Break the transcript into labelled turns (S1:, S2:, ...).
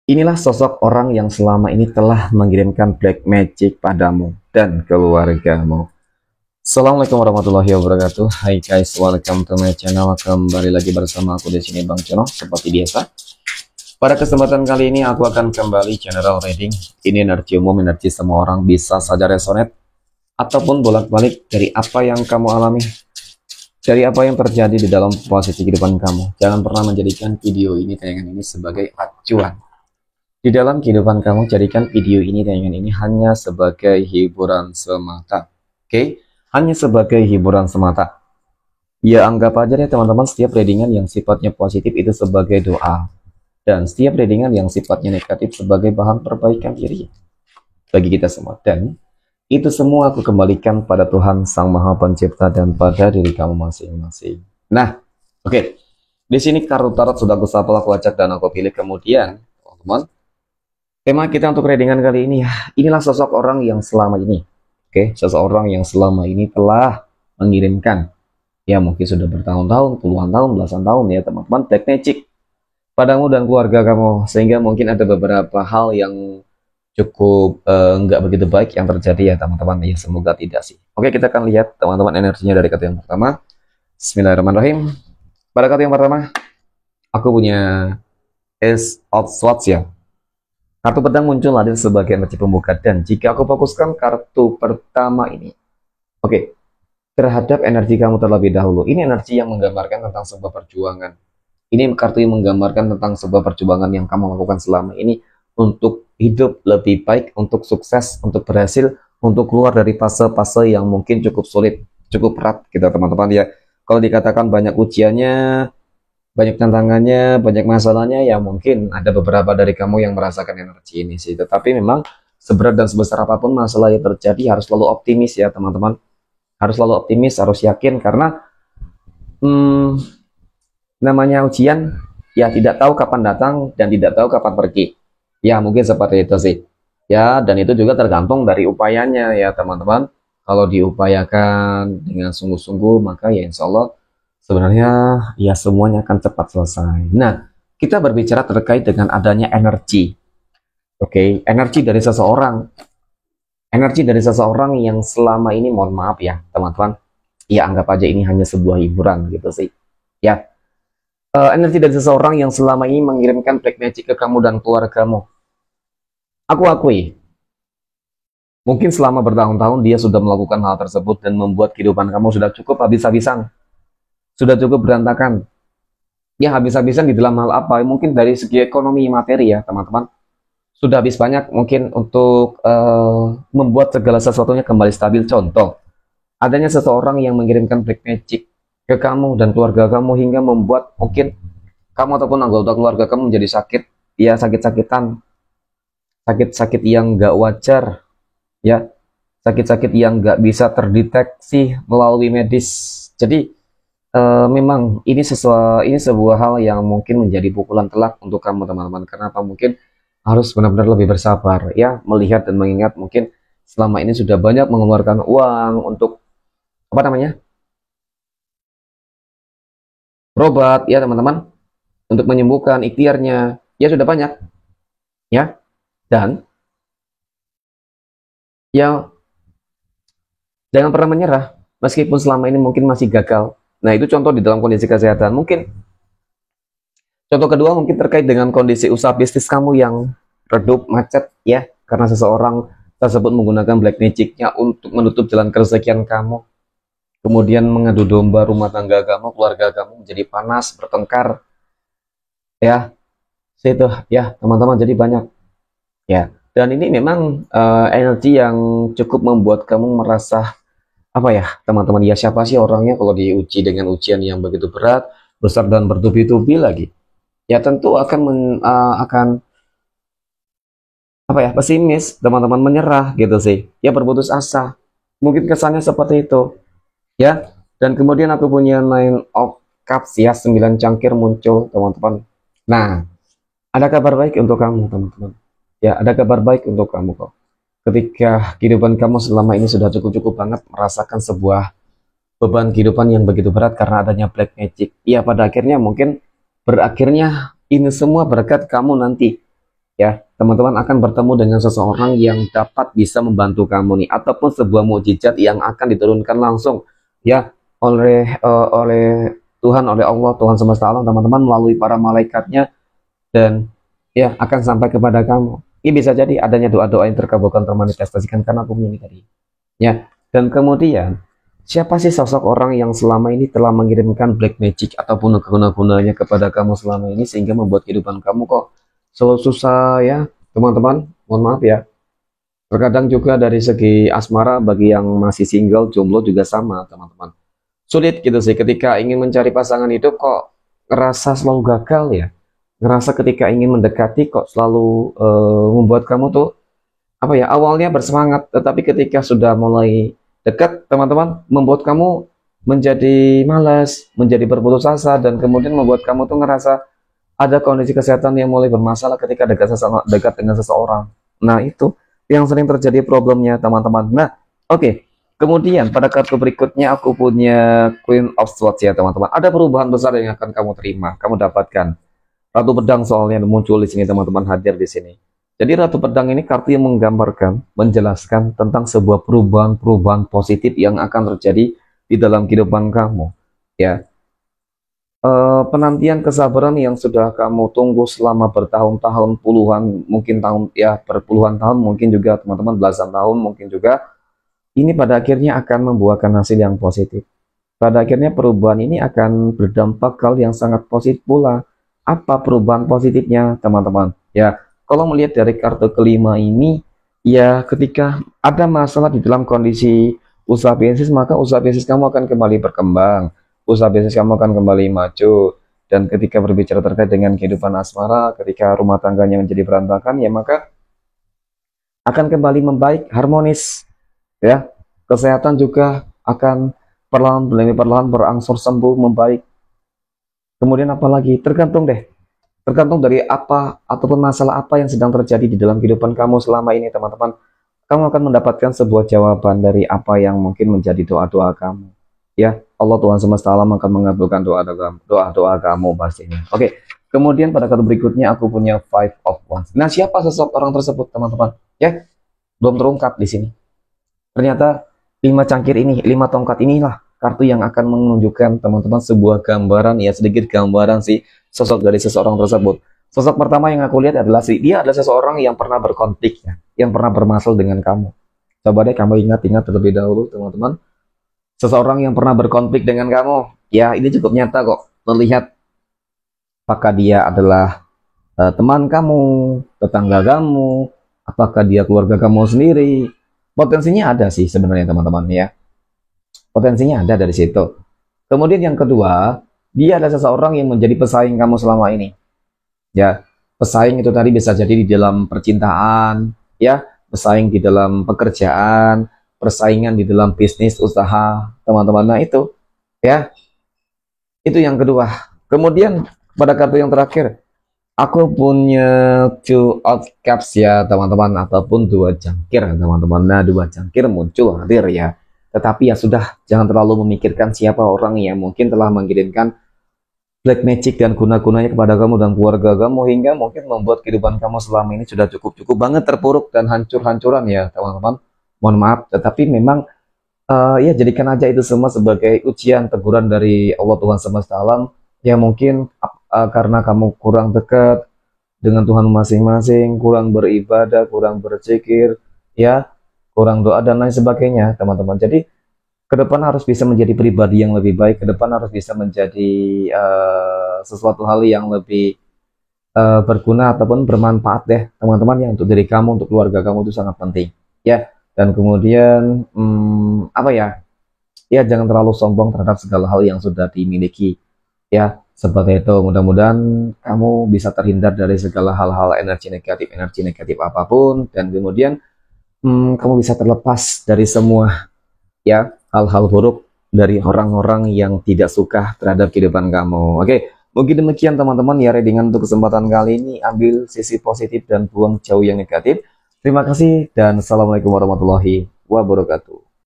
S1: Inilah sosok orang yang selama ini telah mengirimkan black magic padamu dan keluargamu. Assalamualaikum warahmatullahi wabarakatuh. Hai guys, welcome to my channel. Kembali lagi bersama aku di sini Bang Jono seperti biasa. Pada kesempatan kali ini aku akan kembali general reading. Ini energi umum, energi semua orang bisa saja resonate ataupun bolak-balik dari apa yang kamu alami, dari apa yang terjadi di dalam posisi kehidupan kamu. Jangan pernah menjadikan video ini, tayangan ini sebagai acuan. Di dalam kehidupan kamu, jadikan video ini, tayangan ini hanya sebagai hiburan semata. Oke? Hanya sebagai hiburan semata. Ya anggap aja deh teman-teman, setiap readingan yang sifatnya positif itu sebagai doa. Dan setiap readingan yang sifatnya negatif sebagai bahan perbaikan diri bagi kita semua. Dan itu semua aku kembalikan pada Tuhan Sang Maha Pencipta dan pada diri kamu masing-masing. Nah, oke. Di sini kartu tarot sudah aku shuffle, aku acak dan aku pilih. Kemudian, teman-teman, tema kita untuk readingan kali ini ya, inilah sosok orang yang selama ini, seseorang yang selama ini telah mengirimkan, ya mungkin sudah bertahun-tahun, puluhan tahun, belasan tahun ya teman-teman, black magic padamu dan keluarga kamu, sehingga mungkin ada beberapa hal yang cukup nggak begitu baik yang terjadi ya teman-teman, ya semoga tidak sih. Oke, kita akan lihat teman-teman energinya dari kartu yang pertama. Bismillahirrahmanirrahim. Pada kartu yang pertama, aku punya Ace of Swords ya. Kartu pedang muncul hadir sebagai energi pembuka, dan jika aku fokuskan kartu pertama ini, oke, terhadap energi kamu terlebih dahulu, ini energi yang menggambarkan tentang sebuah perjuangan. Ini kartu yang menggambarkan tentang sebuah perjuangan yang kamu lakukan selama ini untuk hidup lebih baik, untuk sukses, untuk berhasil, untuk keluar dari fase-fase yang mungkin cukup sulit, cukup berat gitu teman-teman ya. Kalau dikatakan banyak ujiannya, banyak tantangannya, banyak masalahnya, ya mungkin ada beberapa dari kamu yang merasakan energi ini sih. Tetapi memang seberat dan sebesar apapun masalah yang terjadi, harus selalu optimis ya teman-teman. Harus selalu optimis, harus yakin, karena namanya ujian, ya tidak tahu kapan datang dan tidak tahu kapan pergi. Ya mungkin seperti itu sih. Ya, dan itu juga tergantung dari upayanya ya teman-teman. Kalau diupayakan dengan sungguh-sungguh, maka ya insya Allah sebenarnya ya semuanya akan cepat selesai. Nah, kita berbicara terkait dengan adanya energi. Oke, energi dari seseorang. Energi dari seseorang yang selama ini, mohon maaf ya, teman-teman. Ya, anggap aja ini hanya sebuah hiburan gitu sih. Ya, energi dari seseorang yang selama ini mengirimkan black magic ke kamu dan keluargamu. Aku akui, mungkin selama bertahun-tahun dia sudah melakukan hal tersebut dan membuat kehidupan kamu sudah cukup habis-habisan. Sudah cukup berantakan. Ya habis-habisan di dalam hal apa? Mungkin dari segi ekonomi materi ya teman-teman. Sudah habis banyak mungkin untuk membuat segala sesuatunya kembali stabil. Contoh, adanya seseorang yang mengirimkan black magic ke kamu dan keluarga kamu hingga membuat mungkin kamu ataupun anggota keluarga kamu menjadi sakit. Ya sakit-sakitan. Sakit-sakit yang gak wajar. Ya sakit-sakit yang gak bisa terdeteksi melalui medis. Jadi memang ini sebuah hal yang mungkin menjadi pukulan telak untuk kamu teman-teman. Kenapa? Mungkin harus benar-benar lebih bersabar ya, melihat dan mengingat mungkin selama ini sudah banyak mengeluarkan uang untuk apa namanya, berobat ya teman-teman, untuk menyembuhkan ikhtiarnya ya sudah banyak ya. Dan ya jangan pernah menyerah meskipun selama ini mungkin masih gagal. Nah itu contoh di dalam kondisi kesehatan. Mungkin contoh kedua mungkin terkait dengan kondisi usaha bisnis kamu yang redup, macet ya, karena seseorang tersebut menggunakan black magic-nya untuk menutup jalan kerezekian kamu. Kemudian mengadu domba rumah tangga kamu, keluarga kamu menjadi panas, bertengkar. Ya, itu ya teman-teman, jadi banyak. Ya, dan ini memang energi yang cukup membuat kamu merasa apa ya teman-teman, ya siapa sih orangnya kalau diuji dengan ujian yang begitu berat, besar dan bertubi-tubi lagi. Ya tentu akan apa ya, pesimis teman-teman, menyerah gitu sih ya, berputus asa, mungkin kesannya seperti itu ya. Dan kemudian aku punya Nine of Cups ya, 9 cangkir muncul teman-teman. Nah, ada kabar baik untuk kamu teman-teman ya, ada kabar baik untuk kamu kok. Ketika kehidupan kamu selama ini sudah cukup-cukup banget merasakan sebuah beban kehidupan yang begitu berat karena adanya black magic, ya pada akhirnya mungkin berakhirnya ini semua berkat kamu nanti ya teman-teman akan bertemu dengan seseorang yang dapat bisa membantu kamu nih, ataupun sebuah mukjizat yang akan diturunkan langsung ya oleh Tuhan, oleh Allah, Tuhan semesta alam, teman-teman, melalui para malaikatnya, dan ya akan sampai kepada kamu. Ini bisa jadi adanya doa-doa yang terkabulkan, termanifestasikan karena bumi ini tadi ya. Dan kemudian, siapa sih sosok orang yang selama ini telah mengirimkan black magic ataupun guna-gunanya kepada kamu selama ini, sehingga membuat kehidupan kamu kok selalu susah ya teman-teman? Mohon maaf ya. Terkadang juga dari segi asmara, bagi yang masih single, jomblo juga sama teman-teman. Sulit gitu sih ketika ingin mencari pasangan hidup, kok ngerasa selalu gagal ya. Ngerasa ketika ingin mendekati kok selalu membuat kamu tuh apa ya, awalnya bersemangat, tetapi ketika sudah mulai dekat teman-teman, membuat kamu menjadi malas, menjadi berputus asa, dan kemudian membuat kamu tuh ngerasa ada kondisi kesehatan yang mulai bermasalah ketika dekat dengan seseorang. Nah, itu yang sering terjadi problemnya, teman-teman. Nah, oke. Kemudian pada kartu berikutnya aku punya Queen of Swords ya, teman-teman. Ada perubahan besar yang akan kamu terima, kamu dapatkan. Ratu Pedang soalnya muncul di sini, teman-teman, hadir di sini. Jadi Ratu Pedang ini kartu yang menggambarkan, menjelaskan tentang sebuah perubahan-perubahan positif yang akan terjadi di dalam kehidupan kamu. Ya, penantian kesabaran yang sudah kamu tunggu selama bertahun-tahun, puluhan mungkin tahun ya, berpuluhan tahun mungkin juga teman-teman, belasan tahun mungkin juga, ini pada akhirnya akan membuahkan hasil yang positif. Pada akhirnya perubahan ini akan berdampak hal yang sangat positif pula. Apa perubahan positifnya, teman-teman? Ya, kalau melihat dari kartu kelima ini, ya ketika ada masalah di dalam kondisi usaha bisnis, maka usaha bisnis kamu akan kembali berkembang. Usaha bisnis kamu akan kembali maju. Dan ketika berbicara terkait dengan kehidupan asmara, ketika rumah tangganya menjadi berantakan, ya maka akan kembali membaik, harmonis. Ya, kesehatan juga akan perlahan demi perlahan berangsur sembuh, membaik. Kemudian apalagi, tergantung dari apa ataupun masalah apa yang sedang terjadi di dalam kehidupan kamu selama ini, teman-teman. Kamu akan mendapatkan sebuah jawaban dari apa yang mungkin menjadi doa-doa kamu. Ya, Allah Tuhan semesta alam akan mengabulkan doa-doa kamu pastinya. Oke, kemudian pada kartu berikutnya aku punya Five of Wands. Nah, siapa sosok orang tersebut, teman-teman? Ya, belum terungkap di sini. Ternyata 5 cangkir ini, 5 tongkat inilah kartu yang akan menunjukkan teman-teman sebuah gambaran, ya sedikit gambaran sih sosok dari seseorang tersebut. Sosok pertama yang aku lihat adalah dia adalah seseorang yang pernah berkonflik ya, yang pernah bermasalah dengan kamu. Coba deh kamu ingat-ingat terlebih dahulu, teman-teman. Seseorang yang pernah berkonflik dengan kamu, ya ini cukup nyata kok. Terlihat apakah dia adalah teman kamu, tetangga kamu, apakah dia keluarga kamu sendiri. Potensinya ada sih sebenarnya, teman-teman ya. Potensinya ada dari situ. Kemudian yang kedua, dia adalah seseorang yang menjadi pesaing kamu selama ini. Ya, pesaing itu tadi bisa jadi di dalam percintaan, ya, pesaing di dalam pekerjaan, persaingan di dalam bisnis usaha, teman-teman. Nah, itu ya. Itu yang kedua. Kemudian pada kartu yang terakhir, aku punya Two of Cups ya, teman-teman, ataupun 2 cangkir, teman-teman. Nah, 2 cangkir muncul hadir ya. Tetapi ya sudah, jangan terlalu memikirkan siapa orang yang mungkin telah mengirimkan black magic dan guna-gunanya kepada kamu dan keluarga kamu, hingga mungkin membuat kehidupan kamu selama ini sudah cukup banget terpuruk dan hancur-hancuran ya, teman-teman. Mohon maaf, tetapi memang ya jadikan aja itu semua sebagai ujian, teguran dari Allah Tuhan semesta alam. Ya mungkin karena kamu kurang dekat dengan Tuhan masing-masing, kurang beribadah, kurang berzikir, ya kurang doa dan lain sebagainya, teman-teman. Jadi ke depan harus bisa menjadi pribadi yang lebih baik, ke depan harus bisa menjadi sesuatu hal yang lebih berguna ataupun bermanfaat deh, teman-teman, yang untuk diri kamu, untuk keluarga kamu itu sangat penting ya. Dan kemudian apa ya, ya jangan terlalu sombong terhadap segala hal yang sudah dimiliki ya, seperti itu. Mudah-mudahan kamu bisa terhindar dari segala hal-hal energi negatif apapun, dan kemudian kamu bisa terlepas dari semua ya hal-hal buruk dari orang-orang yang tidak suka terhadap kehidupan kamu. Oke, mungkin demikian teman-teman ya readingan untuk kesempatan kali ini. Ambil sisi positif dan buang jauh yang negatif. Terima kasih dan assalamualaikum warahmatullahi wabarakatuh.